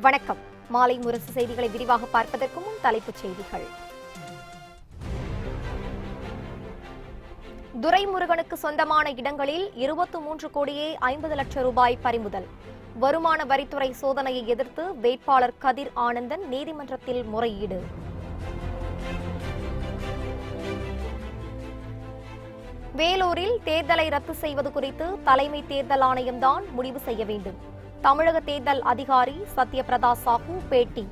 வணக்கம். மாலை முரசு செய்திகளை விரிவாக பார்ப்பதற்கு முன் தலைப்புச் செய்திகள். துரைமுருகனுக்கு சொந்தமான இடங்களில் 23 கோடியே 50 லட்சம் ரூபாய் பறிமுதல். வருமான வரித்துறை சோதனையை எதிர்த்து வேட்பாளர் கதிர் ஆனந்தன் நீதிமன்றத்தில் முறையீடு. வேலூரில் தேர்தலை ரத்து செய்வது குறித்து தலைமை தேர்தல் ஆணையம்தான் முடிவு செய்ய வேண்டும். தமிழக தேர்தல் அதிகாரி சத்யபிரதா சாஹூ பேட்டி.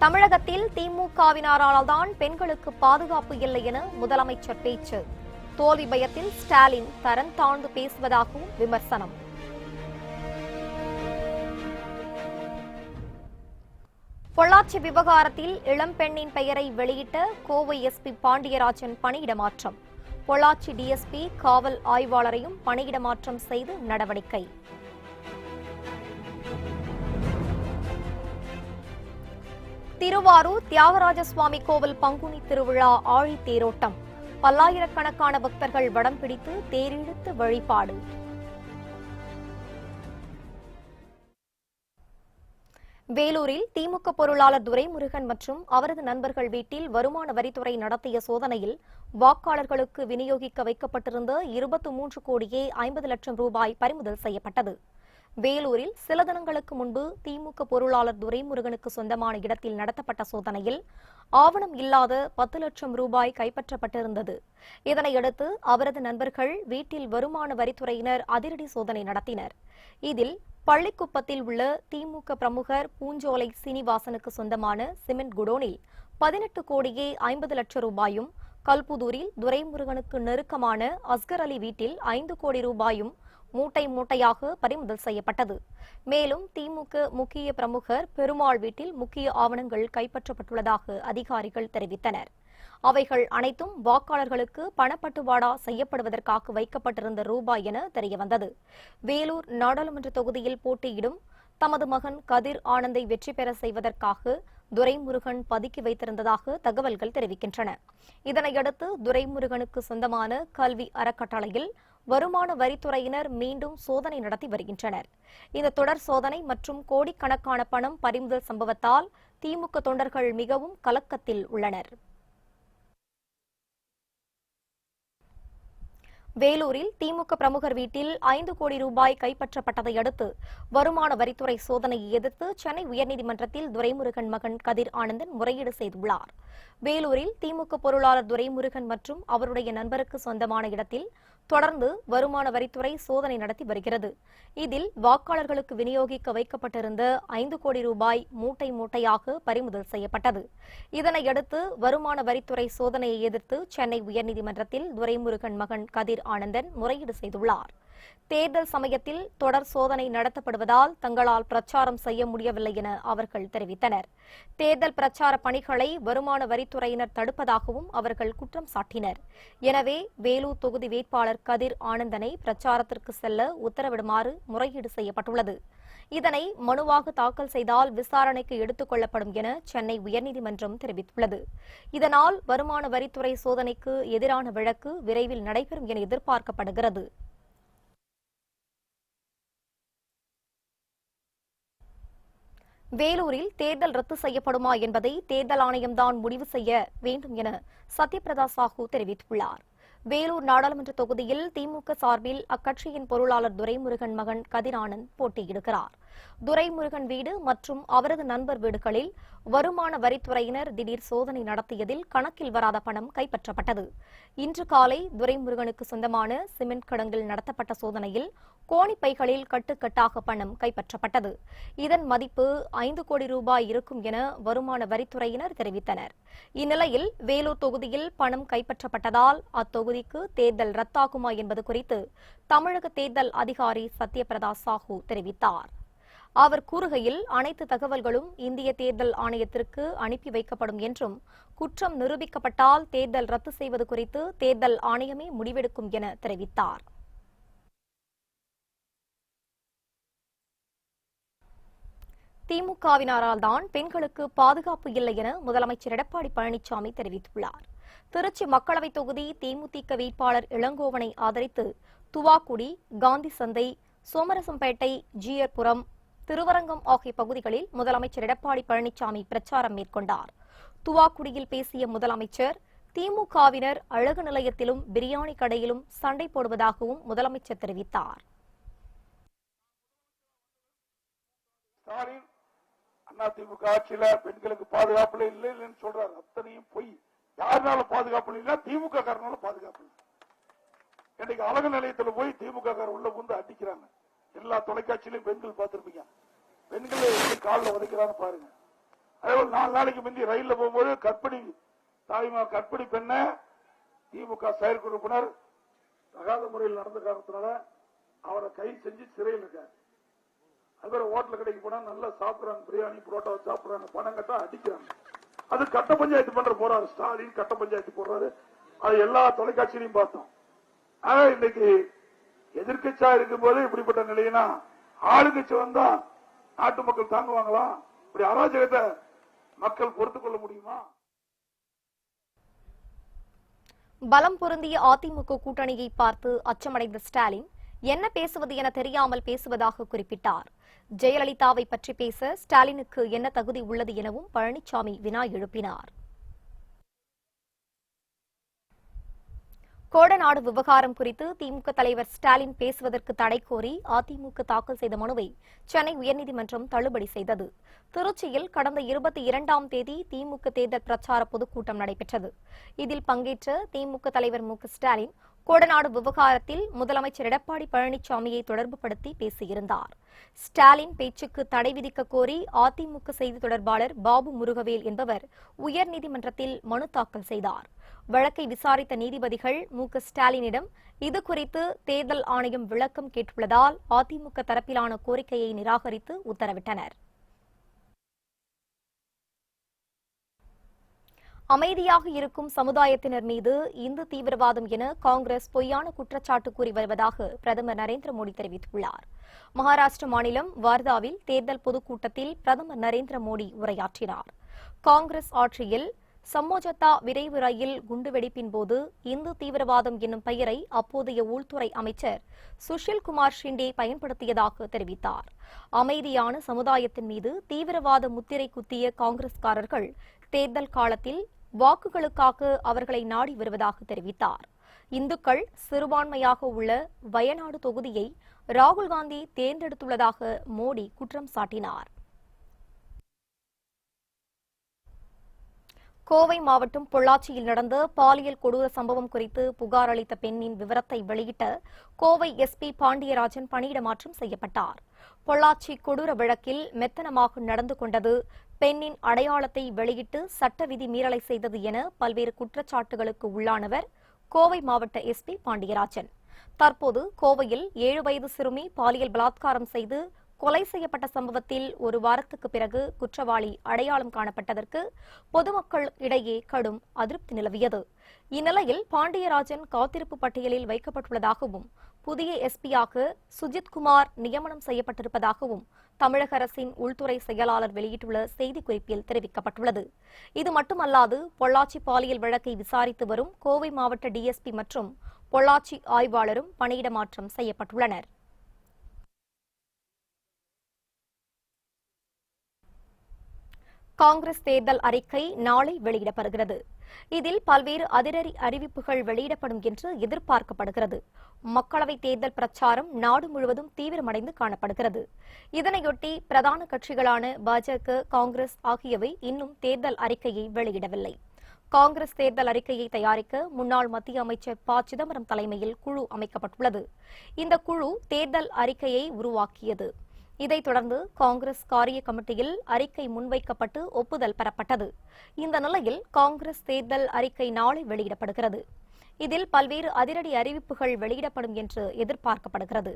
தமிழகத்தில் திமுகவினரால் தான் பெண்களுக்கு பாதுகாப்பு இல்லை என முதலமைச்சர் பேச்சு. தோல்வி பயத்தில் ஸ்டாலின் தரம் தாழ்ந்து பேசுவதாகவும் விமர்சனம். பொள்ளாச்சி விவகாரத்தில் இளம்பெண்ணின் பெயரை வெளியிட்ட கோவை எஸ்பி பாண்டியராஜன் பணியிடமாற்றம். பொள்ளாச்சி டிஎஸ்பி காவல் ஆய்வாளரையும் பணியிடமாற்றம் செய்து நடவடிக்கை. திருவாரூர் தியாகராஜ சுவாமி கோவில் பங்குனி திருவிழா ஆழி தேரோட்டம். பல்லாயிரக்கணக்கான பக்தர்கள் வடம் பிடித்து தேரிழுத்து வழிபாடு. வேலூரில் திமுக பொருளாளர் துரைமுருகன் மற்றும் அவரது நண்பர்கள் வீட்டில் வருமான வரித்துறை நடத்திய சோதனையில் வாக்காளர்களுக்கு விநியோகிக்க வைக்கப்பட்டிருந்த 23 கோடியே 50 லட்சம் ரூபாய் பறிமுதல் செய்யப்பட்டது. வேலூரில் சில தினங்களுக்கு முன்பு திமுக பொருளாளர் துரைமுருகனுக்கு சொந்தமான இடத்தில் நடத்தப்பட்ட சோதனையில் ஆவணம் இல்லாத 10 லட்சம் ரூபாய் கைப்பற்றப்பட்டிருந்தது. இதனையடுத்து அவரது நண்பர்கள் வீட்டில் வருமான வரித்துறையினர் அதிரடி சோதனை நடத்தினர். இதில் பள்ளிக்குப்பத்தில் உள்ள திமுக பிரமுகர் பூஞ்சோலை சீனிவாசனுக்கு சொந்தமான சிமெண்ட் குடோனில் 18 கோடியே 50 லட்சம் ரூபாயும், கல்புதூரில் துரைமுருகனுக்கு நெருக்கமான அஸ்கர் அலி வீட்டில் 5 கோடி ரூபாயும் மூட்டை மூட்டையாக பறிமுதல் செய்யப்பட்டது. மேலும் திமுக முக்கிய பிரமுகர் பெருமாள் வீட்டில் முக்கிய ஆவணங்கள் கைப்பற்றப்பட்டுள்ளதாக அதிகாரிகள் தெரிவித்தனர். அவைகள் அனைத்தும் வாக்காளர்களுக்கு பணப்பட்டுவாடா செய்யப்படுவதற்காக வைக்கப்பட்டிருந்த ரூபாய் என தெரியவந்தது. வேலூர் நாடாளுமன்ற தொகுதியில் போட்டியிடும் தமது மகன் கதிர் ஆனந்தை வெற்றி பெற செய்வதற்காக துரைமுருகன் பதுக்கி வைத்திருந்ததாக தகவல்கள் தெரிவிக்கின்றன. இதனையடுத்து துரைமுருகனுக்கு சொந்தமான கல்வி அறக்கட்டளையில் வருமான வரித்துறையினர் மீண்டும் சோதனை நடத்தி வருகின்றனர். இந்த தொடர் சோதனை மற்றும் கோடிக்கணக்கான பணம் பறிமுதல் சம்பவத்தால் திமுக தொண்டர்கள் மிகவும் கலக்கத்தில் உள்ளனர். வேலூரில் திமுக பிரமுகர் வீட்டில் 5 கோடி ரூபாய் கைப்பற்றப்பட்டதை அடுத்து வருமான வரித்துறை சோதனையை எதிர்த்து சென்னை உயர்நீதிமன்றத்தில் துரைமுருகன் மகன் கதிர் ஆனந்தன் முறையீடு செய்துள்ளார். வேலூரில் திமுக பொருளாளர் துரைமுருகன் மற்றும் அவருடைய நண்பருக்கு சொந்தமான இடத்தில் தொடர்ந்து வருமான வரித்துறை சோதனை நடத்தி வருகிறது. இதில் வாக்காளர்களுக்கு விநியோகிக்க வைக்கப்பட்டிருந்த 5 கோடி ரூபாய் மூட்டை மூட்டையாக பறிமுதல் செய்யப்பட்டது. இதனையடுத்து வருமான வரித்துறை சோதனையை எதிர்த்து சென்னை உயர்நீதிமன்றத்தில் துரைமுருகன் மகன் கதிர் ஆனந்தன் முறையீடு செய்துள்ளார். தேர்தல் சமயத்தில் தொடர் சோதனை நடத்தப்படுவதால் தங்களால் பிரச்சாரம் செய்ய முடியவில்லை என அவர்கள் தெரிவித்தனர். தேர்தல் பிரச்சார பணிகளை வருமான வரித்துறையினர் தடுப்பதாகவும் அவர்கள் குற்றம் சாட்டினர். எனவே வேலூர் தொகுதி வேட்பாளர் கதிர் ஆனந்தனை பிரச்சாரத்திற்கு செல்ல உத்தரவிடுமாறு முறையீடு செய்யப்பட்டுள்ளது. இதனை மனுவாக தாக்கல் செய்தால் விசாரணைக்கு எடுத்துக் கொள்ளப்படும் என சென்னை உயர்நீதிமன்றம் தெரிவித்துள்ளது. இதனால் வருமான வரித்துறை சோதனைக்கு எதிரான வழக்கு விரைவில் நடைபெறும் என எதிர்பார்க்கப்படுகிறது. வேலூரில் தேர்தல் ரத்து செய்யப்படுமா என்பதை தேர்தல் ஆணையம்தான் முடிவு செய்ய வேண்டும் என சத்யபிரதா சாஹூ தெரிவித்துள்ளார். வேலூர் நாடாளுமன்ற தொகுதியில் திமுக சார்பில் அக்கட்சியின் பொருளாளர் துரைமுருகன் மகன் கதிர் ஆனந்த் போட்டியிடுகிறார். துரைமுருகன் வீடு மற்றும் அவரது நண்பர் வீடுகளில் வருமான வரித்துறையினர் திடீர் சோதனை நடத்தியதில் கணக்கில் வராத பணம் கைப்பற்றப்பட்டது. இன்று காலை துரைமுருகனுக்கு சொந்தமான சிமெண்ட் கிடங்கில் நடத்தப்பட்ட சோதனையில் கோணிப்பைகளில் கட்டுக்கட்டாக பணம் கைப்பற்றப்பட்டது. இதன் மதிப்பு 5 கோடி ரூபாய் இருக்கும் என வருமான வரித்துறையினர் தெரிவித்தனர். இந்நிலையில் வேலூர் தொகுதியில் பணம் கைப்பற்றப்பட்டதால் அத்தொகுதிக்கு தேர்தல் ரத்தாகுமா என்பது குறித்து தமிழக தேர்தல் அதிகாரி சத்யபிரதா சாஹூ தெரிவித்தார். அவர் கூறுகையில் அனைத்து தகவல்களும் இந்திய தேர்தல் ஆணையத்திற்கு அனுப்பி வைக்கப்படும் என்றும் குற்றம் நிரூபிக்கப்பட்டால் தேர்தல் ரத்து செய்வது குறித்து தேர்தல் ஆணையமே முடிவெடுக்கும் என தெரிவித்தார். திமுகவினரால் தான் பெண்களுக்கு பாதுகாப்பு இல்லை என முதலமைச்சர் எடப்பாடி பழனிசாமி தெரிவித்துள்ளார். திருச்சி மக்களவைத் தொகுதி தேமுதிக வேட்பாளர் இளங்கோவனை ஆதரித்து துவாக்குடி, காந்தி சந்தை, சோமரசம்பேட்டை, ஜிஆர்புரம், திருவரங்கம் ஆகிய பகுதிகளில் முதலமைச்சர் எடப்பாடி பழனிசாமி பிரச்சாரம் மேற்கொண்டார். துவாக்குடியில் பேசிய முதலமைச்சர், திமுகவினர் அழகு நிலையத்திலும் பிரியாணி கடையிலும் சண்டை போடுவதாகவும் முதலமைச்சர் தெரிவித்தார். அதிமுக ஆட்சியில பெண்களுக்கு பாதுகாப்பு இல்லைன்னு சொல்றாரு. அத்தனையும் பொய். யாருனால பாதுகாப்பு இல்லைன்னா திமுக காரனால பாதுகாப்பு இல்லை. இன்னைக்கு அழகு நிலையத்தில் போய் திமுக காரர் உள்ள புந்து அடிக்கிறாங்க. எல்லா தொலைக்காட்சியிலும் பெண்கள் பார்த்திருப்பீங்க. பெண்களை எப்படி காலில் உதைக்கிறான்னு பாருங்க. அதேபோல் 4 நாளைக்கு முந்தி ரயில்ல போகும்போது கற்பிணி பெண்ண திமுக செயற்குழு உறுப்பினர் தகாத முறையில் நடந்த காரணத்தினால அவரை கைது செஞ்சு சிறையில் இருக்காரு. அது ஹோட்டல் கடைக்கு போனா நல்லா சாப்பிடுறாங்க, பிரியாணி புரோட்டா சாப்பிடுறாங்க, பணம் கட்டா அடிக்கிறாங்க. அது கட்ட பஞ்சாயத்து பண்ற போறாரு ஸ்டாலின், கட்ட பஞ்சாயத்து போடுறாரு. அது எல்லா தொலைக்காட்சியிலையும் பார்த்தோம். ஆனா இன்னைக்கு எதிர்கட்சியா இருக்கும் போது இப்படிப்பட்ட நிலையினா ஆளுங்கட்சி வந்தா நாட்டு மக்கள் தாங்குவாங்களா? இப்படி அராஜகத்தை மக்கள் பொறுத்துக் கொள்ள முடியுமா? பலம் பொருந்திய அதிமுக கூட்டணியை பார்த்து அச்சமடைந்த ஸ்டாலின் என்ன பேசுவது என தெரியாமல் பேசுவதாக குறிப்பிட்டார். ஜெயலலிதாவை பற்றி பேச ஸ்டாலினுக்கு என்ன தகுதி உள்ளது எனவும் பழனிசாமி வினா எழுப்பினார். கோடநாடு விவகாரம் குறித்து திமுக தலைவர் ஸ்டாலின் பேசுவதற்கு தடை கோரி அதிமுக தாக்கல் செய்த மனுவை சென்னை உயர்நீதிமன்றம் தள்ளுபடி செய்தது. திருச்சியில் கடந்த 22ஆம் தேதி திமுக தேர்தல் பிரச்சார பொதுக்கூட்டம் நடைபெற்றது. இதில் பங்கேற்ற திமுக தலைவர் மு க ஸ்டாலின் கோடநாடு விவகாரத்தில் முதலமைச்சர் எடப்பாடி பழனிசாமியை தொடர்புபடுத்தி பேசியிருந்தார். ஸ்டாலின் பேச்சுக்கு தடை விதிக்க கோரி அதிமுக செய்தி தொடர்பாளர் பாபு முருகவேல் என்பவர் உயர்நீதிமன்றத்தில் மனு தாக்கல் செய்தார். வழக்கை விசாரித்த நீதிபதிகள் மு க ஸ்டாலினிடம் இதுகுறித்து தேர்தல் ஆணையம் விளக்கம் கேட்டுள்ளதால் அதிமுக தரப்பிலான கோரிக்கையை நிராகரித்து உத்தரவிட்டனர். அமைதியாக இருக்கும் சமுதாயத்தினர் மீது இந்து தீவிரவாதம் என காங்கிரஸ் பொய்யான குற்றச்சாட்டு கூறி வருவதாக பிரதமர் நரேந்திர மோடி தெரிவித்துள்ளார். மகாராஷ்டிர மாநிலம் வார்தாவில் தேர்தல் பொதுக்கூட்டத்தில் பிரதமர் நரேந்திர மோடி உரையாற்றினார். காங்கிரஸ் ஆட்சியில் சம்மோஜத்தா விரைவு ரயில் குண்டுவெடிப்பின் போது இந்து தீவிரவாதம் என்னும் பெயரை அப்போதைய உள்துறை அமைச்சர் சுஷில் குமார் ஷிண்டே பயன்படுத்தியதாக தெரிவித்தார். அமைதியான சமுதாயத்தின் மீது தீவிரவாத முத்திரை குத்திய காங்கிரஸ்காரர்கள் தேர்தல் காலத்தில் வாக்குகளுக்காக அவர்களை நாடி வருவதாக தெரிவித்தார். இந்துக்கள் சிறுபான்மையாக உள்ள வயநாடு தொகுதியை ராகுல் காந்தி தேர்ந்தெடுத்துள்ளதாக மோடி குற்றம் சாட்டினார். கோவை மாவட்டம் பொள்ளாச்சியில் நடந்த பாலியல் கொடூர சம்பவம் குறித்து புகார் அளித்த பெண்ணின் விவரத்தை வெளியிட்ட கோவை எஸ்பி பாண்டியராஜன் பணியிட மாற்றம் செய்யப்பட்டார். பொள்ளாச்சி கொடூர வழக்கில் மெத்தனமாக நடந்து கொண்டது, பெண்ணின் அடையாளத்தை வெளியிட்டு சட்ட விதி மீறலை செய்தது என பல்வேறு குற்றச்சாட்டுகளுக்கு உள்ளானவர் கோவை மாவட்ட எஸ்பி பாண்டியராஜன். தற்போது கோவையில் 7 வயது சிறுமி பாலியல் பலாத்காரம் செய்து கொலை செய்யப்பட்ட சம்பவத்தில் 1 வாரத்துக்கு பிறகு குற்றவாளி அடையாளம் காணப்பட்டதற்கு பொதுமக்கள் இடையே கடும் அதிருப்தி நிலவியது. இந்நிலையில் பாண்டியராஜன் காத்திருப்பு பட்டியலில் வைக்கப்பட்டுள்ளதாகவும் புதிய எஸ்பியாக சுஜித்குமார் நியமனம் செய்யப்பட்டிருப்பதாகவும் தமிழக அரசின் உள்துறை செயலாளர் வெளியிட்டுள்ள செய்திக்குறிப்பில் தெரிவிக்கப்பட்டுள்ளது. இது மட்டுமல்லாது பொள்ளாச்சி பாலியல் வழக்கை விசாரித்து வரும் கோவை மாவட்ட டிஎஸ்பி மற்றும் பொள்ளாச்சி ஆய்வாளரும் பணியிட மாற்றம் செய்யப்பட்டுள்ளனர். காங்கிரஸ் தேர்தல் அறிக்கை நாளை வெளியிடப்படுகிறது. இதில் பல்வேறு அதிரடி அறிவிப்புகள் வெளியிடப்படும் என்று எதிர்பார்க்கப்படுகிறது. மக்களவைத் தேர்தல் பிரச்சாரம் நாடு முழுவதும் தீவிரமடைந்து காணப்படுகிறது. இதனையொட்டி பிரதான கட்சிகளான பாஜக, காங்கிரஸ் ஆகியவை இன்னும் தேர்தல் அறிக்கையை வெளியிடவில்லை. காங்கிரஸ் தேர்தல் அறிக்கையை தயாரிக்க முன்னாள் மத்திய அமைச்சர் ப. சிதம்பரம் தலைமையில் குழு அமைக்கப்பட்டுள்ளது. இந்த குழு தேர்தல் அறிக்கையை உருவாக்கியது. இதைத் தொடர்ந்து காங்கிரஸ் காரிய கமிட்டியில் அறிக்கை முன்வைக்கப்பட்டு ஒப்புதல் பெறப்பட்டது. இந்த நிலையில் காங்கிரஸ் தேர்தல் அறிக்கை நாளை வெளியிடப்படுகிறது. இதில் பல்வேறு அதிரடி அறிவிப்புகள் வெளியிடப்படும் என்று எதிர்பார்க்கப்படுகிறது.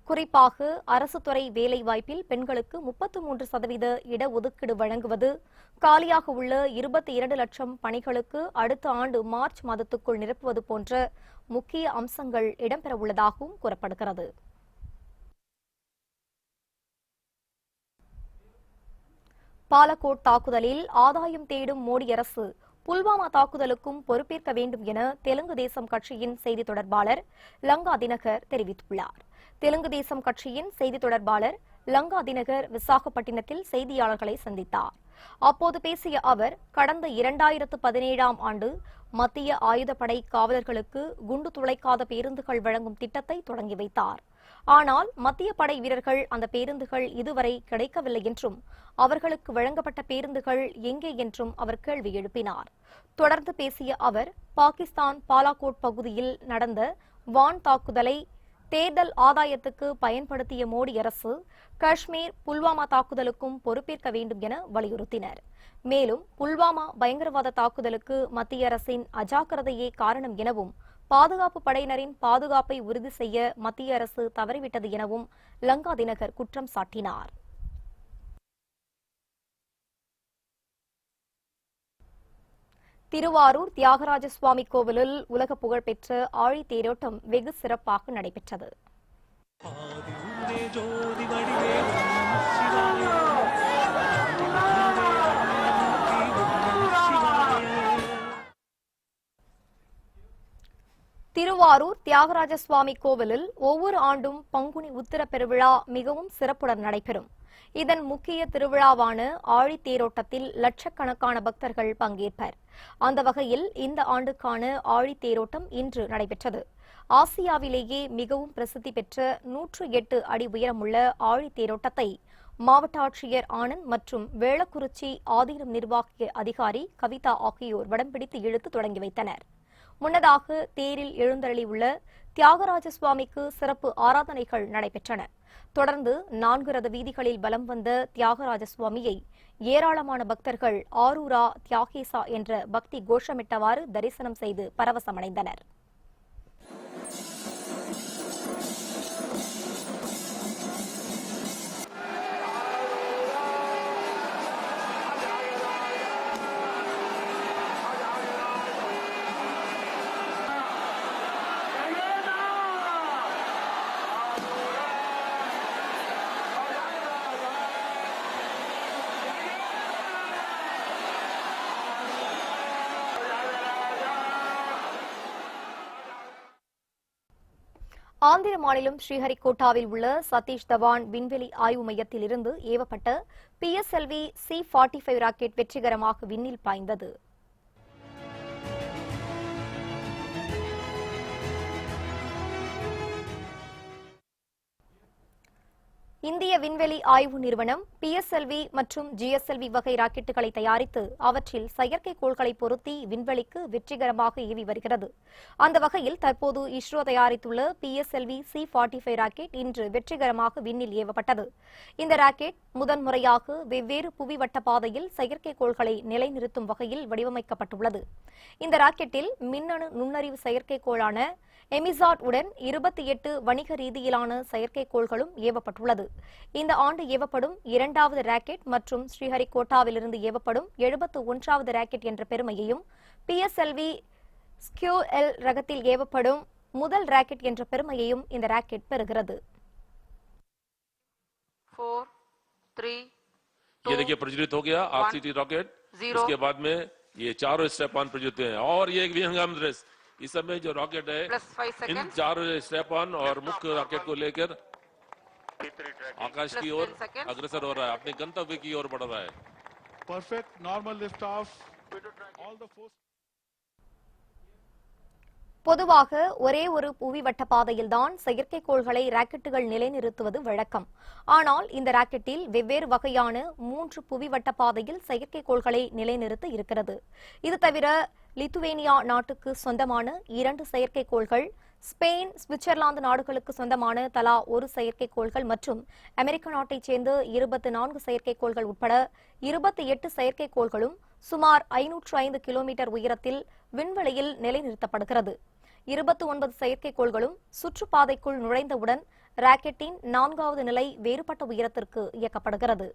குறிப்பாக அரசுத்துறை வேலைவாய்ப்பில் பெண்களுக்கு 33% இடஒதுக்கீடு வழங்குவது, காலியாக உள்ள 22 லட்சம் பணிகளுக்கு அடுத்த ஆண்டு மார்ச் மாதத்துக்குள் நிரப்புவது போன்ற முக்கிய அம்சங்கள் இடம்பெறவுள்ளதாகவும் கூறப்படுகிறது. பாலக்கோட் தாக்குதலில் ஆதாயம் தேடும் மோடி அரசு புல்வாமா தாக்குதலுக்கும் பொறுப்பேற்க வேண்டும் என தெலுங்கு தேசம் கட்சியின் செய்தி தொடர்பாளர் லங்கா தினகர் தெரிவித்துள்ளார். தெலுங்கு தேசம் கட்சியின் செய்தி தொடர்பாளர் லங்கா தினகர் விசாகப்பட்டினத்தில் செய்தியாளர்களை சந்தித்தார். அப்போது பேசிய அவர், கடந்த 2017ஆம் ஆண்டு மத்திய ஆயுதப்படை காவலர்களுக்கு குண்டு துளைக்காத பேருந்துகள் வழங்கும் திட்டத்தை தொடங்கி வைத்தார். ஆனால் மத்திய படை வீரர்கள் அந்த பேருந்துகள் இதுவரை கிடைக்கவில்லை என்றும் அவர்களுக்கு வழங்கப்பட்ட பேருந்துகள் எங்கே என்றும் அவர் கேள்வி எழுப்பினார். தொடர்ந்து பேசிய அவர், பாகிஸ்தான் பாலாகோட் பகுதியில் நடந்த வான் தாக்குதலை தேர்தல் ஆதாயத்துக்கு பயன்படுத்திய மோடி அரசு காஷ்மீர் புல்வாமா தாக்குதலுக்கும் பொறுப்பேற்க வேண்டும் என வலியுறுத்தினர். மேலும் புல்வாமா பயங்கரவாத தாக்குதலுக்கு மத்திய அரசின் அஜாக்கிரதையே காரணம் எனவும் பாதுகாப்பு படையினரின் பாதுகாப்பை உறுதி செய்ய மத்திய அரசு தவறிவிட்டது எனவும் லங்கா தினகர் குற்றம் சாட்டினார். திருவாரூர் தியாகராஜ சுவாமி கோவிலில் உலக புகழ்பெற்ற ஆழி தேரோட்டம் வெகு சிறப்பாக நடைபெற்றது. திருவாரூர் தியாகராஜ சுவாமி கோவிலில் ஒவ்வொரு ஆண்டும் பங்குனி உத்திர பெருவிழா மிகவும் சிறப்புடன் நடைபெறும். இதன் முக்கிய திருவிழாவான ஆழி தேரோட்டத்தில் லட்சக்கணக்கான பக்தர்கள் பங்கேற்பர். அந்த வகையில் இந்த ஆண்டுக்கான ஆழி தேரோட்டம் இன்று நடைபெற்றது. ஆசியாவிலேயே மிகவும் பிரசித்தி பெற்ற 108 அடி உயரமுள்ள ஆழி தேரோட்டத்தை மாவட்ட ஆட்சியர் ஆனந்த் மற்றும் வேளக்குறிச்சி ஆதீனம் நிர்வாக அதிகாரி கவிதா ஆகியோர் வடம்பிடித்து இழுத்து தொடங்கி வைத்தனர். முன்னதாக தேரில் எழுந்தருளியுள்ள தியாகராஜ சுவாமிக்கு சிறப்பு ஆராதனைகள் நடைபெற்றன. தொடர்ந்து 4 ரத வீதிகளில் பலம் வந்த தியாகராஜ சுவாமியை ஏராளமான பக்தர்கள் ஆரூரா தியாகேசா என்ற பக்தி கோஷமிட்டவாறு தரிசனம் செய்து பரவசமடைந்தனர். ஆந்திர மாநிலம் ஸ்ரீஹரிகோட்டாவில் உள்ள சதீஷ் தவான் விண்வெளி ஆய்வு மையத்தில் இருந்து ஏவப்பட்ட PSLV C-45 ராக்கெட் வெற்றிகரமாக விண்ணில் பாய்ந்தது. இந்திய விண்வெளி ஆய்வு நிறுவனம் PSLV மற்றும் GSLV வகை ராக்கெட்டுகளை தயாரித்து அவற்றில் செயற்கைக்கோள்களை பொருத்தி விண்வெளிக்கு வெற்றிகரமாக ஏவி வருகிறது. அந்த வகையில் தற்போது இஸ்ரோ தயாரித்துள்ள PSLV C-45 ராக்கெட் இன்று வெற்றிகரமாக விண்ணில் ஏவப்பட்டது. இந்த ராக்கெட் முதன்முறையாக வெவ்வேறு புவி வட்ட பாதையில் செயற்கைக்கோள்களை நிலைநிறுத்தும் வகையில் வடிவமைக்கப்பட்டுள்ளது. இந்த ராக்கெட்டில் மின்னணு நுண்ணறிவு செயற்கைக்கோளான எமிசாட் உடன் 28 வணிக ரீதியிலான செயற்கைக்கோள்களும் ஏவப்பட்டுள்ளது. இந்த ஆண்டு ஏவப்படும் 2வது ராக்கெட் மற்றும் ஸ்ரீஹரிகோட்டாவிலிருந்து ஏவப்படும் 71வது ராக்கெட் என்ற பெருமையையும், PSLV SQL ரகத்தில் ஏவப்படும் முதல் ராக்கெட் என்ற பெருமையையும் இந்த ராக்கெட் பெறுகிறது. 4, 3, 2, ये देखिए प्रज्वलित हो गया RCT रॉकेट. इसके बाद में ये चारों स्टेप ऑन प्रज्वलित हुए हैं और ये एक विहंगम दृश्य. इस समय जो रॉकेट है इन चारों स्टेप ऑन और मुख्य रॉकेट को लेकर आकाश की ओर अग्रसर हो रहा है, अपने गंतव्य की ओर बढ़ रहा है. Perfect normal lift off. All the force. பொதுவாக ஒரே ஒரு புவி வட்ட பாதையில்தான் செயற்கைக்கோள்களை ராக்கெட்டுகள் நிலைநிறுத்துவது வழக்கம். ஆனால் இந்த ராக்கெட்டில் வெவ்வேறு வகையான 3 புவி வட்ட பாதையில் செயற்கைக்கோள்களை நிலைநிறுத்த இருக்கிறது. இது தவிர லித்துவேனியா நாட்டுக்கு சொந்தமான 2 செயற்கைக்கோள்கள், ஸ்பெயின், சுவிட்சர்லாந்து நாடுகளுக்கு சொந்தமான தலா 1 செயற்கைக்கோள்கள் மற்றும் அமெரிக்க நாட்டைச் சேர்ந்த 24 செயற்கைக்கோள்கள் உட்பட 28 செயற்கைக்கோள்களும் சுமார் 505 கிலோமீட்டர் உயரத்தில் விண்வெளியில் நிலைநிறுத்தப்படுகிறது. 29 செயற்கைக்கோள்களும் சுற்றுப்பாதைக்குள் நுழைந்தவுடன் ராக்கெட்டின் 4வது நிலை வேறுபட்ட உயரத்திற்கு இயக்கப்படுகிறது.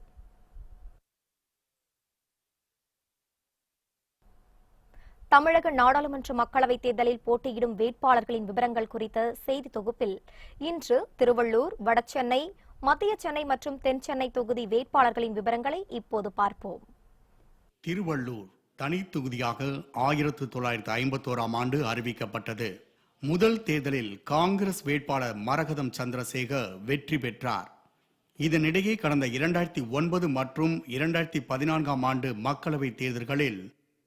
தமிழக நாடாளுமன்ற மக்களவைத் தேர்தலில் போட்டியிடும் வேட்பாளர்களின் விவரங்கள் குறித்த செய்தி தொகுப்பில் இன்று திருவள்ளூர், வடசென்னை, மத்திய சென்னை மற்றும் தென் சென்னை தொகுதி வேட்பாளர்களின் விவரங்களை இப்போது பார்ப்போம். திருவள்ளூர் தனி தொகுதியாக 1951ஆம் ஆண்டு அறிவிக்கப்பட்டது. முதல் தேர்தலில் காங்கிரஸ் வேட்பாளர் மரகதம் சந்திரசேகர் வெற்றி பெற்றார். இதனிடையே கடந்த 2009 மற்றும் 2014ஆம் ஆண்டு மக்களவை தேர்தல்களில்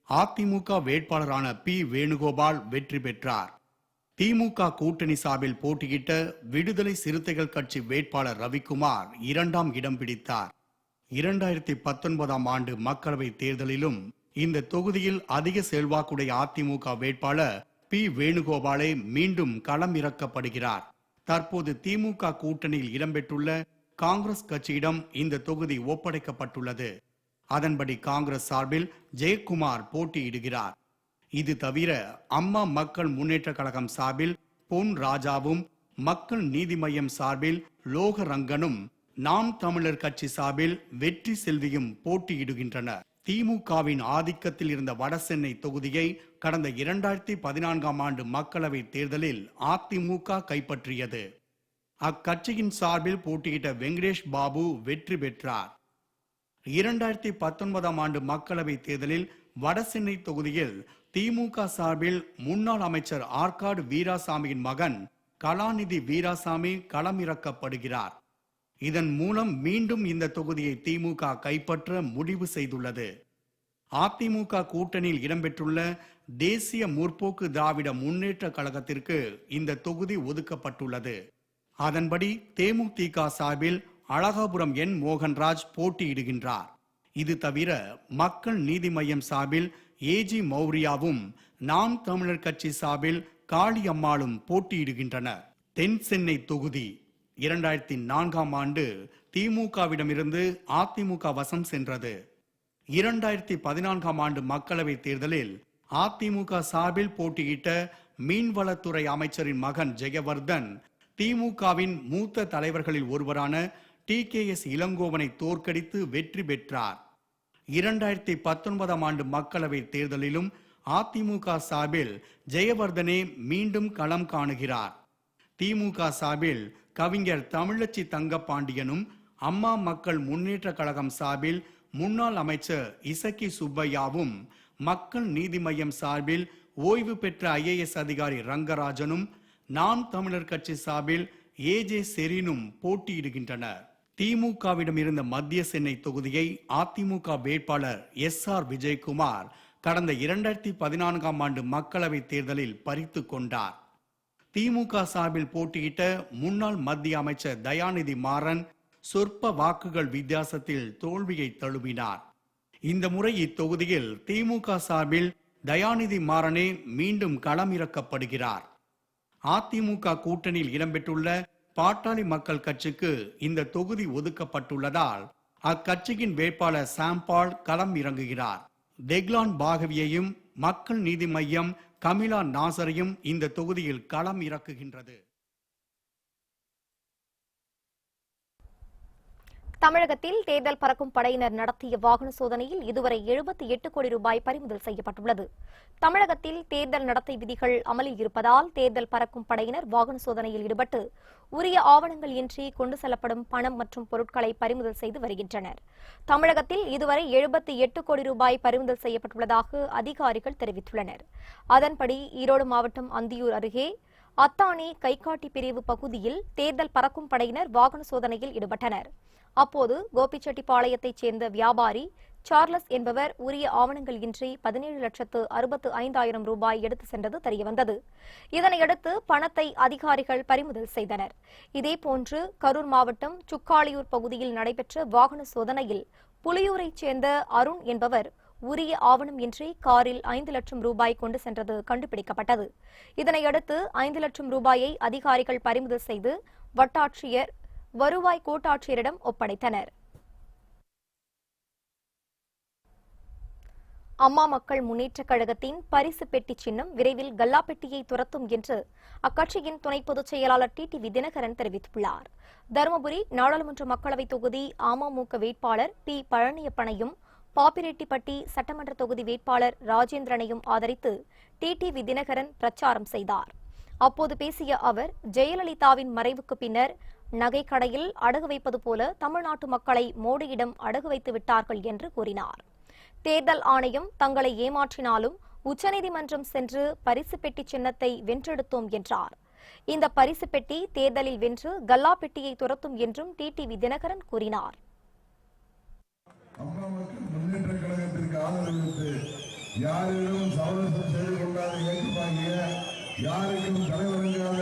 அதிமுக வேட்பாளரான பி வேணுகோபால் வெற்றி பெற்றார். திமுக கூட்டணி சார்பில் போட்டியிட்ட விடுதலை சிறுத்தைகள் கட்சி வேட்பாளர் ரவிக்குமார் 2ஆம் இடம் பிடித்தார். 2019ஆம் ஆண்டு மக்களவை தேர்தலிலும் இந்த தொகுதியில் அதிக செல்வாக்குடைய அதிமுக வேட்பாளர் பி வேணுகோபாலை மீண்டும் களம் இறக்கப்படுகிறார். தற்போது திமுக கூட்டணியில் இடம்பெற்றுள்ள காங்கிரஸ் கட்சியிடம் இந்த தொகுதி ஒப்படைக்கப்பட்டுள்ளது. அதன்படி காங்கிரஸ் சார்பில் ஜெயக்குமார் போட்டியிடுகிறார். இது தவிர அம்மா மக்கள் முன்னேற்ற கழகம் சார்பில் பொன் ராஜாவும், மக்கள் நீதி மய்யம் சார்பில் லோகரங்கனும், நாம் தமிழர் கட்சி சார்பில் வெற்றி செல்வியும் போட்டியிடுகின்றனர். திமுகவின் ஆதிக்கத்தில் இருந்த வடசென்னை தொகுதியை கடந்த 2014ஆம் ஆண்டு மக்களவை தேர்தலில் அதிமுக கைப்பற்றியது. அக்கட்சியின் சார்பில் போட்டியிட்ட வெங்கடேஷ் பாபு வெற்றி பெற்றார். 2019ஆம் ஆண்டு மக்களவை தேர்தலில் வடசென்னை தொகுதியில் திமுக சார்பில் முன்னாள் அமைச்சர் ஆற்காடு வீராசாமியின் மகன் கலாநிதி வீராசாமி களமிறக்கப்படுகிறார். இதன் மூலம் மீண்டும் இந்த தொகுதியை திமுக கைப்பற்ற முடிவு செய்துள்ளது. அதிமுக கூட்டணியில் இடம்பெற்றுள்ள தேசிய முற்போக்கு திராவிட முன்னேற்ற கழகத்திற்கு இந்த தொகுதி ஒதுக்கப்பட்டுள்ளது. அதன்படி தேமுதிக சார்பில் அழகாபுரம் என் மோகன்ராஜ் போட்டியிடுகின்றார். இது தவிர மக்கள் நீதி மய்யம் சார்பில் ஏஜி மௌரியாவும், நாம் தமிழர் கட்சி சார்பில் காளியம்மாளும் போட்டியிடுகின்றனர். தென் சென்னை தொகுதி 2004ஆம் ஆண்டு திமுகவிடமிருந்து அதிமுக வசம் சென்றது. 2014ஆம் ஆண்டு மக்களவை தேர்தலில் அதிமுக சார்பில் போட்டியிட்ட மீன்வளத்துறை அமைச்சரின் மகன் ஜெயவர்தன் திமுகவின் மூத்த தலைவர்களில் ஒருவரான TKS இளங்கோவனை தோற்கடித்து வெற்றி பெற்றார். 2019ஆம் ஆண்டு மக்களவை தேர்தலிலும் அதிமுக சார்பில் ஜெயவர்தனே மீண்டும் களம் காணுகிறார். திமுக சார்பில் கவிஞர் தமிழச்சி தங்கப்பாண்டியனும், அம்மா மக்கள் முன்னேற்ற கழகம் சார்பில் முன்னாள் அமைச்சர் இசக்கி சுப்பையாவும், மக்கள் நீதி மய்யம் சார்பில் ஓய்வு பெற்ற IAS அதிகாரி ரங்கராஜனும், நாம் தமிழர் கட்சி சார்பில் AJ செரீனும் போட்டியிடுகின்றனர். திமுகவிடம் இருந்த மத்திய சென்னை தொகுதியை அதிமுக வேட்பாளர் SR விஜயகுமார் கடந்த 2014ஆம் ஆண்டு மக்களவை தேர்தலில் பறித்து கொண்டார். திமுக சார்பில் போட்டியிட்ட முன்னாள் மத்திய அமைச்சர் தயாநிதி மாறன் சொற்ப வாக்குகள் வித்தியாசத்தில் தோல்வியை தழுவினார். இந்த முறை இத்தொகுதியில் திமுக சார்பில் தயாநிதி மாறனே மீண்டும் களமிறக்கப்படுகிறார். அதிமுக கூட்டணியில் இடம்பெற்றுள்ள பாட்டாளி மக்கள் கட்சிக்கு இந்த தொகுதி ஒதுக்கப்பட்டுள்ளதால் அக்கட்சியின் வேட்பாளர் சாம்பால் களம் இறங்குகிறார். தெக்லான் பாகவியையும், மக்கள் நீதி மய்யம் கமிலா நாசரையும் இந்த தொகுதியில் களம் இறக்குகின்றது. தமிழகத்தில் தேர்தல் பறக்கும் படையினர் நடத்திய வாகன சோதனையில் இதுவரை 78 கோடி ரூபாய் பறிமுதல் செய்யப்பட்டுள்ளது. தமிழகத்தில் தேர்தல் நடத்தை விதிகள் அமலில் இருப்பதால் தேர்தல் பறக்கும் படையினர் வாகன சோதனையில் ஈடுபட்டு உரிய ஆவணங்கள் இன்றி கொண்டு செல்லப்படும் பணம் மற்றும் பொருட்களை பறிமுதல் செய்து வருகின்றனர். தமிழகத்தில் இதுவரை 78 கோடி ரூபாய் பறிமுதல் செய்யப்பட்டுள்ளதாக அதிகாரிகள் தெரிவித்துள்ளனர். அதன்படி ஈரோடு மாவட்டம் அந்தியூர் அருகே அத்தானி கைகாட்டி பிரிவு பகுதியில் தேர்தல் பறக்கும் படையினர் வாகன சோதனையில் ஈடுபட்டனர். அப்போது கோபிச்செட்டிப்பாளையத்தைச் சேர்ந்த வியாபாரி சார்லஸ் என்பவர் உரிய ஆவணங்கள் இன்றி 17,65,000 ரூபாய் எடுத்து சென்றது தெரியவந்தது. இதனையடுத்து பணத்தை அதிகாரிகள் பறிமுதல் செய்தனர். இதேபோன்று கரூர் மாவட்டம் சுக்காலியூர் பகுதியில் நடைபெற்ற வாகன சோதனையில் புலியூரைச் சேர்ந்த அருண் என்பவர் உரிய ஆவணம் இன்றி காரில் 5 லட்சம் ரூபாய் கொண்டு சென்றது கண்டுபிடிக்கப்பட்டது. இதனையடுத்து 5 லட்சம் ரூபாயை அதிகாரிகள் பறிமுதல் செய்து வட்டாட்சியர், வருவாய் கோட்டாட்சியரிடம் ஒப்படைத்தனர். அம்மா மக்கள் முன்னேற்றக் கழகத்தின் பரிசு பெட்டி சின்னம் விரைவில் கல்லாப்பெட்டியை துரத்தும் என்று அக்கட்சியின் துணை பொதுச் செயலாளர் TTV தினகரன் தெரிவித்துள்ளார். தருமபுரி நாடாளுமன்ற மக்களவைத் தொகுதி அமமுக வேட்பாளர் P பழனியப்பனையும் பாப்பிரெட்டிப்பட்டி சட்டமன்ற தொகுதி வேட்பாளர் ராஜேந்திரனையும் ஆதரித்து TTV தினகரன் பிரச்சாரம் செய்தார். அப்போது பேசிய அவர், ஜெயலலிதாவின் மறைவுக்கு பின்னர் நகைக்கடையில் அடகு வைப்பது போல தமிழ்நாட்டு மக்களை மோடியிடம் அடகு வைத்து விட்டார்கள் என்று கூறினார். தேர்தல் ஆணையம் தங்களை ஏமாற்றினாலும் உச்சநீதிமன்றம் சென்று பரிசு பெட்டி சின்னத்தை வென்றெடுத்தோம் என்றார். இந்த பரிசு பெட்டி தேர்தலில் வென்று கல்லா பெட்டியை துரத்தும் என்றும் டிடிவி தினகரன் கூறினார். அம்மா மக்கள் முன்னேற்ற கழகத்திற்கு ஆதரவு யாரிடம் சமரசம் செய்து கொண்டாத இயக்கமாகிய யாருக்கும் தலைவரங்காத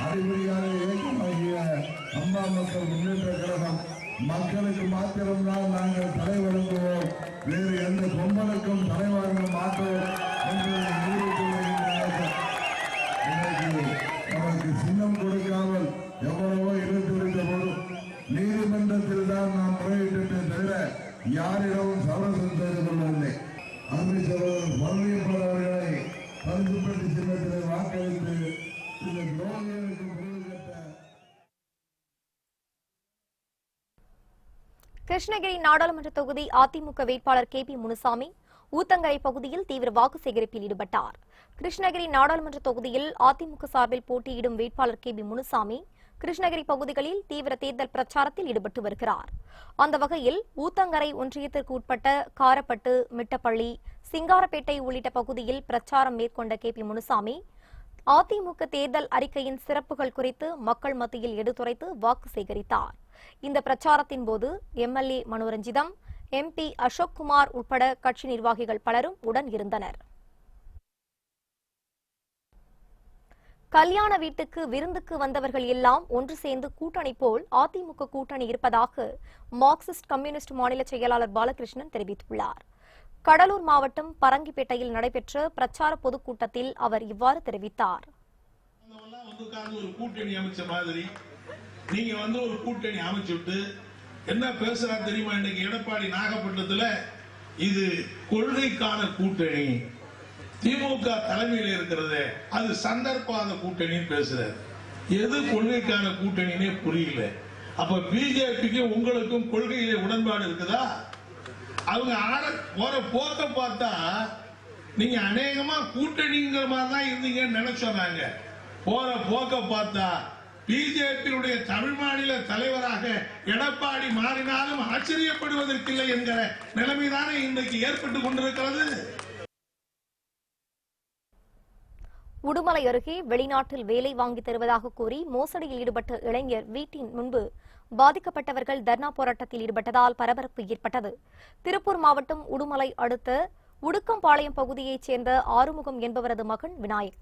அறிவுரையாத இயக்கமாகிய அம்மா மக்கள் முன்னேற்ற கழகம் மக்களுக்கு மாத்திரம்தான் நாங்கள் தலைவரங்குவோம், வேறு எந்த கொம்பனுக்கும் தலைவரங்க மாட்டோம் என்பதை நமக்கு சின்னம் கொடுக்காமல் எவ்வளவோ இருந்திருந்த போதும் நீதிமன்றத்தில் தான் நாம் முறையிட்டதை தவிர யாரிடமும் சமரசம் செய்து கொள்ளவில்லை. அருமை சகோதரர் பழனியப்பன் அவர்களை பரிசுப்பட்டி சின்னத்திலே வாக்களித்து இந்த துரோகிகளுக்கு முடிவு கட்ட. கிருஷ்ணகிரி நாடாளுமன்ற தொகுதி அதிமுக வேட்பாளர் KP முனுசாமி ஊத்தங்கரை பகுதியில் தீவிர வாக்கு சேகரிப்பில் ஈடுபட்டார். கிருஷ்ணகிரி நாடாளுமன்ற தொகுதியில் அதிமுக சார்பில் போட்டியிடும் வேட்பாளர் KP முனுசாமி கிருஷ்ணகிரி பகுதிகளில் தீவிர தேர்தல் பிரச்சாரத்தில் ஈடுபட்டு வருகிறார். அந்த வகையில் ஊத்தங்கரை ஒன்றியத்திற்கு உட்பட்ட காரப்பட்டு, மிட்டப்பள்ளி, சிங்காரப்பேட்டை உள்ளிட்ட பகுதியில் பிரச்சாரம் மேற்கொண்ட KP முனுசாமி அதிமுக தேர்தல் அறிக்கையின் சிறப்புகள் குறித்து மக்கள் மத்தியில் எடுத்துரைத்து வாக்கு சேகரித்தார். இந்த பிரச்சாரத்தின் போது MLA மனோரஞ்சிதம், MP அசோக்குமார் உட்பட கட்சி நிர்வாகிகள் பலரும் உடன் இருந்தனர். கல்யாண வீட்டுக்கு விருந்துக்கு வந்தவர்கள் எல்லாம் ஒன்று சேர்ந்து கூட்டணி போல் அதிமுக கூட்டணி இருப்பதாக மார்க்சிஸ்ட் கம்யூனிஸ்ட் மாநில செயலாளர் பாலகிருஷ்ணன் தெரிவித்துள்ளார். கடலூர் மாவட்டம் பரங்கிப்பேட்டையில் நடைபெற்ற பிரச்சார பொதுக்கூட்டத்தில் அவர் இவ்வாறு தெரிவித்தார். ஒரு கூட்டணி அமைச்ச மாதிரி நீங்க ஒரு கூட்டணி அமைச்சுட்டு என்ன பேசுறா தெரியுமா? இன்னைக்கு எடப்பாடி நாகப்பட்டினத்துல இது கொள்கைக்கான கூட்டணி, திமுக தலைமையில் இருக்கிறது, அது சந்தர்ப்பாத கூட்டணின்னு பேசுறாரு. எது கொள்கைக்கான கூட்டணினே புரியல. அப்ப பிஜேபிக்கு உங்களுக்கும் கொள்கையில உடன்பாடு இருக்குதா? அவங்க போற போக்க பார்த்தா நீங்க அநேகமா கூட்டணிங்கிற மாதிரி தான் இருந்தீங்கன்னு நினைச்சோம். போற போக்க பார்த்தா பிஜேபியுடைய தமிழ் மாநில தலைவராக எடப்பாடி மாறினாலும் ஆச்சரியப்படுவதற்கில்லை என்கிற நிலைமைதானே இன்றைக்கு ஏற்பட்டுக் கொண்டிருக்கிறது. உடுமலை அருகே வெளிநாட்டில் வேலை வாங்கி தருவதாக கூறி மோசடியில் ஈடுபட்ட இளைஞர் வீட்டின் முன்பு பாதிக்கப்பட்டவர்கள் தர்ணா போராட்டத்தில் ஈடுபட்டதால் பரபரப்பு ஏற்பட்டது. திருப்பூர் மாவட்டம் உடுமலை அடுத்த உடுக்கம்பாளையம் பகுதியைச் சேர்ந்த ஆறுமுகம் என்பவரது மகன் விநாயக்.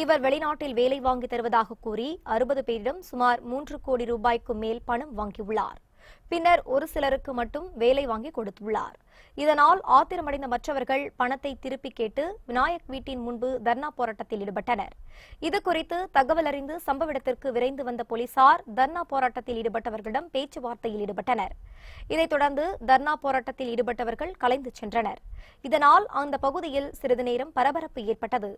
இவர் வெளிநாட்டில் வேலை வாங்கி தருவதாக கூறி 60 பேரிடம் சுமார் 3 கோடி ரூபாய்க்கு மேல் பணம் வாங்கியுள்ளார். பின்னர் ஒரு சிலருக்கு மட்டும் வேலை வாங்கி கொடுத்துள்ளார். இதனால் ஆத்திரமடைந்த மற்றவர்கள் பணத்தை திருப்பி கேட்டு விநாயக் வீட்டின் முன்பு தர்ணா போராட்டத்தில் ஈடுபட்டனர். இதுகுறித்து தகவல் அறிந்து சம்பவ இடத்திற்கு விரைந்து வந்த போலீசார் தர்ணா போராட்டத்தில் ஈடுபட்டவர்களிடம் பேச்சுவார்த்தையில் ஈடுபட்டனர். இதைத் தொடர்ந்து தர்ணா போராட்டத்தில் ஈடுபட்டவர்கள் கலைந்து சென்றனர். இதனால் அந்த பகுதியில் சிறிது நேரம் பரபரப்பு ஏற்பட்டது.